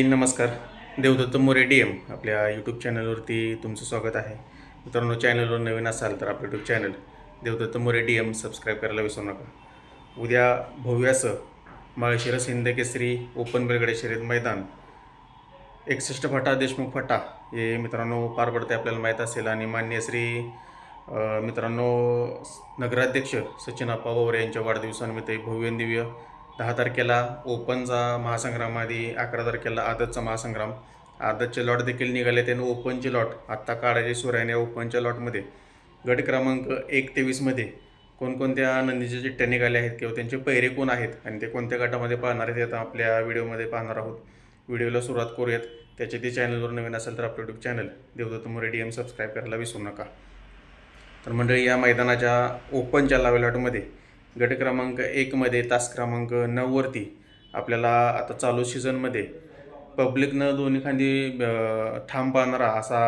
नमस्कार. देवदत्त मोरे DM आपल्या YouTube चॅनलवरती तुमचं स्वागत आहे. मित्रांनो, चॅनलवर नवीन असाल तर आपलं YouTube channel Devdatta More DM subscribe करायला विसरू नका. उद्या भव्यासह माळशिरस हिंदकेसरी ओपन बैलगाडी शर्यत मैदान 61 फाटा देशमुख फाटा हे मित्रांनो पार पडते आपल्याला माहीत असेल. आणि माननीय श्री मित्रांनो नगराध्यक्ष सचिन आप्पा पवार यांच्या वाढदिवसानिमित्त भव्य दिव्य 10 तारखेला ओपनचा महासंग्राम आधी 11 तारखेला आदतचा महासंग्राम. आदतचे लॉट देखील निघाले त्यानं ओपनचे लॉट आत्ता काढायचे सुराने. ओपनच्या लॉटमध्ये गट क्रमांक 1 ते 20मध्ये कोणकोणत्या नंदीच्या चिठ्ठ्या निघाल्या आहेत किंवा त्यांचे पहिरे कोण आहेत आणि ते कोणत्या गटामध्ये पाहणार आहेत आता आपल्या व्हिडिओमध्ये पाहणार आहोत. व्हिडिओला सुरुवात करूयात. त्याच्या ते चॅनलवर नवीन असेल तर आपलं YouTube channel Devdatta More DM subscribe करायला विसरू नका. तर मंडळी, या मैदानाच्या ओपनच्या लॉटमध्ये गट क्रमांक 1मध्ये तास क्रमांक 9वरती आपल्याला आता चालू सीझनमध्ये पब्लिकनं दोन्ही खांदी ठाम पाहणारा असा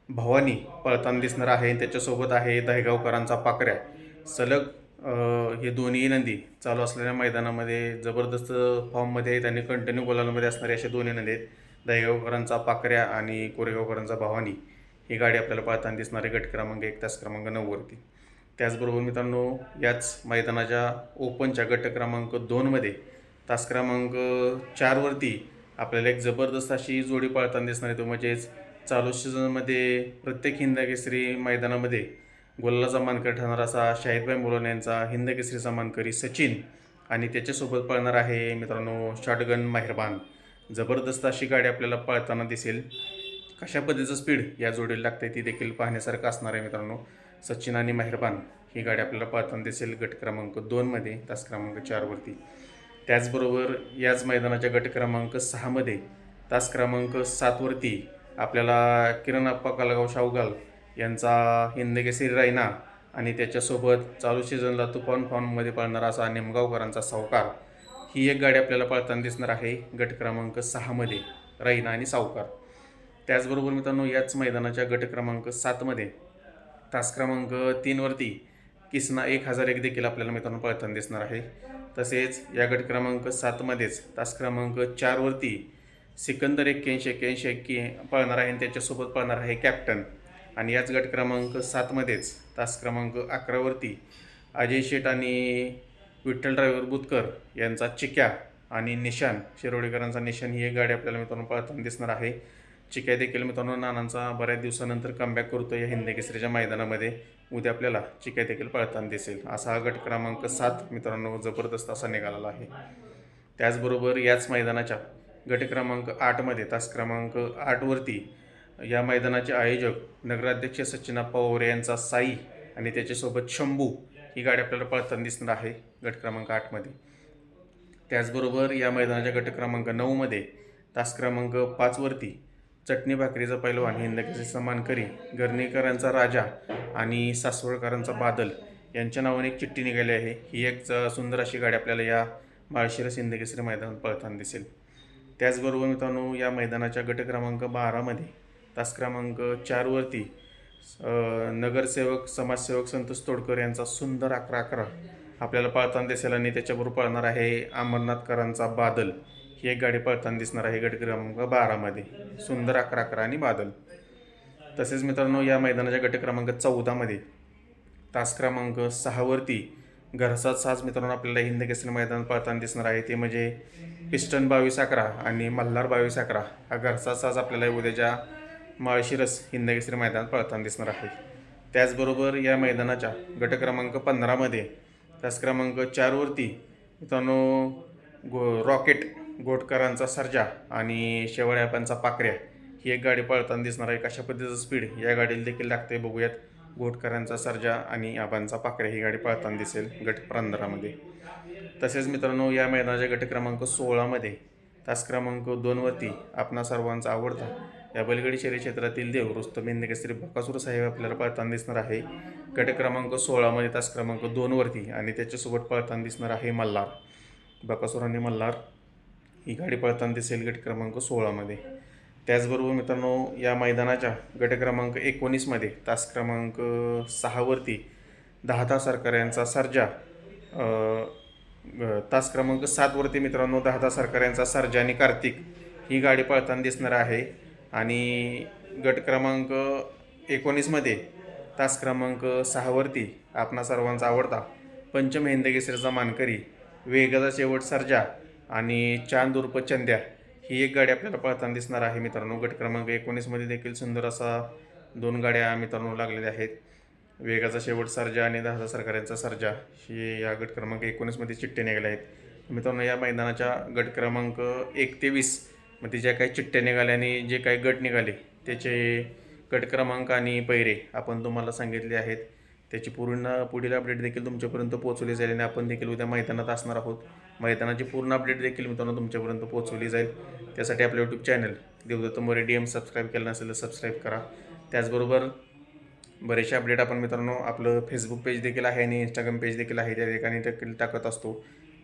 भवानी पळताना दिसणार आहे. त्याच्यासोबत आहे दहेगावकरांचा पाकऱ्या. सलग हे दोन्ही नंदी चालू असलेल्या मैदानामध्ये जबरदस्त फॉर्ममध्ये आहेत आणि कंटिन्यू गोलामध्ये असणारे असे दोन्ही नंदी आहेत. दहेगावकरांचा पाकऱ्या आणि कोरेगावकरांचा भवानी ही गाडी आपल्याला पळताना दिसणारे गट क्रमांक 1 तास क्रमांक 9वरती. त्याचबरोबर मित्रांनो, याच मैदानाच्या ओपनच्या गट क्रमांक 2मध्ये तास क्रमांक 4वरती आपल्याला एक जबरदस्त अशी जोडी पळताना दिसणार आहे. तो म्हणजेच चालू सीझनमध्ये प्रत्येक हिंदकेसरी मैदानामध्ये गोलाचा मानकरी ठरणारा असा शाहिदभाई मुलाने यांचा हिंदकेसरीचा मानकरी सचिन आणि त्याच्यासोबत पळणार आहे मित्रांनो शॉटगन मेहरबान. जबरदस्त अशी गाडी आपल्याला पळताना दिसेल. कशा पद्धतीचं स्पीड या जोडीला लागते ती देखील पाहण्यासारखं असणार आहे मित्रांनो. सचिन आणि मेहरबान ही गाडी आपल्याला पळताना दिसेल गट क्रमांक 2मध्ये तास क्रमांक 4वरती. त्याचबरोबर याच मैदानाच्या गट क्रमांक 6मध्ये तास क्रमांक 7वरती आपल्याला किरण आप्पा कालगाव शावगाल यांचा हिंदकेसरी रायना आणि त्याच्यासोबत चालू सीझनला तुफान फॉर्ममध्ये पळणारा असा निमगावकरांचा सावकार ही एक गाडी आपल्याला पळताना दिसणार आहे गट क्रमांक 6मध्ये रायना आणि सावकार. त्याचबरोबर मित्रांनो, याच मैदानाच्या गट क्रमांक 7मध्ये तास क्रमांक 3वरती किसना 1001 देखील आपल्याला मित्रांनो पळताना दिसणार आहे. तसेच या गट क्रमांक 7मध्येच तास क्रमांक 4वरती सिकंदर 81 पळणार आहे आणि त्याच्यासोबत पळणार आहे कॅप्टन. आणि याच गट क्रमांक 7मध्येच तास क्रमांक 11वरती अजय शेठ आणि विठ्ठल ड्रायव्हर बुतकर यांचा चिक्या आणि निशान शिरोडेकरांचा निशान ही एक गाडी आपल्याला मित्रांनो पळताना दिसणार आहे. चिक्या देखील मित्रांनो नानांचा बऱ्याच दिवसानंतर कमबॅक करतो या हिंदकेसरीच्या मैदानामध्ये. उद्या आपल्याला चिक्या देखील पळताना दिसेल. असा हा गट क्रमांक 7 मित्रांनो जबरदस्त असा निघालेला आहे. त्याचबरोबर याच मैदानाच्या गट क्रमांक 8मध्ये तास क्रमांक 8वरती या मैदानाचे आयोजक नगराध्यक्ष सचिन आप्पा पवार यांचा साई आणि त्याच्यासोबत शंभू ही गाडी आपल्याला पळताना दिसणार आहे गट क्रमांक 8मध्ये. त्याचबरोबर या मैदानाच्या गट क्रमांक 9मध्ये तास क्रमांक 5वरती चटणी भाकरीचा पैलवान हिंदकेसरीचा मानकरी गर्णीकरांचा राजा आणि सासवडकरांचा बादल यांच्या नावाने एक चिठ्ठी निघाली आहे. ही एक सुंदर अशी गाडी आपल्याला या माळशिरस हिंदकेसरी मैदानात पळताना दिसेल. त्याचबरोबर मित्रांनो, या मैदानाच्या गट क्रमांक 12मध्ये तास क्रमांक 4वरती नगरसेवक समाजसेवक संतोष तोडकर यांचा सुंदर 11-11 आपल्याला पळताना दिसेल आणि त्याच्याबरोबर पळणार आहे अमरनाथकरांचा बादल ही एक गाडी पळताना दिसणार आहे गट क्रमांक 12मध्ये. सुंदर 11-11 आणि बादल. तसेच मित्रांनो, या मैदानाच्या गट क्रमांक 14मध्ये तास क्रमांक 6वरती घरसात साज मित्रांनो आपल्याला हिंदकेसरी मैदानात पळताना दिसणार आहे. ते म्हणजे पिस्टन 22-11 आणि मल्हार 22-11 हा घरसात साज आपल्याला उद्याच्या माळशिरस हिंदकेसरी मैदानात पळताना दिसणार आहे. त्याचबरोबर या मैदानाच्या गट क्रमांक 15मध्ये तास क्रमांक 4वरती मित्रांनो रॉकेट गोटकरांचा सर्जा आणि शेवळ्यापांचा पाकऱ्या ही एक गाडी पळताना दिसणार आहे. कशा पद्धतीचं स्पीड या गाडीला देखील लागते बघूयात. गोटकरांचा सर्जा आणि आबांचा पाकऱ्या ही गाडी पळताना दिसेल गट 15मध्ये. तसेच मित्रांनो, या मैदानाच्या गट क्रमांक 16मध्ये तास क्रमांक 2वरती आपणा सर्वांचा आवडता या बैलगाडी शर्यत क्षेत्रातील देव रुस्तम हिंदकेसरी बकासूर साहेब आपल्याला पळताना दिसणार आहे गट क्रमांक 16मध्ये तास क्रमांक 2वरती. आणि त्याच्यासोबत पळताना दिसणार आहे मल्हार. बकासूर आणि मल्हार ही गाडी पळताना दिसेल गट क्रमांक 16मध्ये. त्याचबरोबर मित्रांनो, या मैदानाच्या गट क्रमांक 19मध्ये तास क्रमांक 6वरती दहादा सरकार यांचा सर्जा तास क्रमांक 7वरती मित्रांनो दहादा सरकार यांचा सर्जा आणि कार्तिक ही गाडी पळताना दिसणार आहे. आणि गट क्रमांक 19मध्ये तास क्रमांक 6वरती आपणा सर्वांचा आवडता पंचम हिंद केसरीचा मानकरी वेगाचा शेवट सर्जा आणि चांद उर्फ चंद्या ही एक गाडी आपल्याला पळताना दिसणार आहे मित्रांनो. गट क्रमांक 19मध्ये देखील सुंदर असा 2 गाड्या मित्रांनो लागलेल्या आहेत. वेगाचा शेवट सर्जा आणि दहाजा सरकारांचा सर्जा ही या गट क्रमांक 19मध्ये चिठ्ठ्या निघाल्या आहेत मित्रांनो. या मैदानाच्या गट क्रमांक 1 ते 20 मध्ये ज्या काही चिठ्ठ्या निघाल्या आणि जे काही गट निघाले त्याचे गट क्रमांक आणि पैरे आपण तुम्हाला सांगितले आहेत. त्याची पुढील अपडेट देखील तुमच्यापर्यंत पोहोचवली जाईल आणि आपण देखील उद्या मैदानात असणार आहोत. मैदानाची पूर्ण अपडेट देखील मित्रांनो तुमच्यापर्यंत पोहोचवली जाईल. त्यासाठी आपलं YouTube channel Devdatta More DM subscribe केलं नसेल तर सबस्क्राईब करा. त्याचबरोबर बरेचसे अपडेट आपण मित्रांनो आपलं फेसबुक पेज देखील आहे आणि इंस्टाग्राम पेज देखील आहे, त्या ठिकाणी देखील टाकत असतो.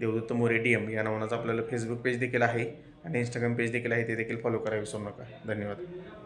देवदत्त मोरे DM या नावाचं आपल्याला फेसबुक पेज देखील आहे आणि इंस्टाग्राम पेज देखील आहे, ते देखील फॉलो करायला विसरू नका. धन्यवाद.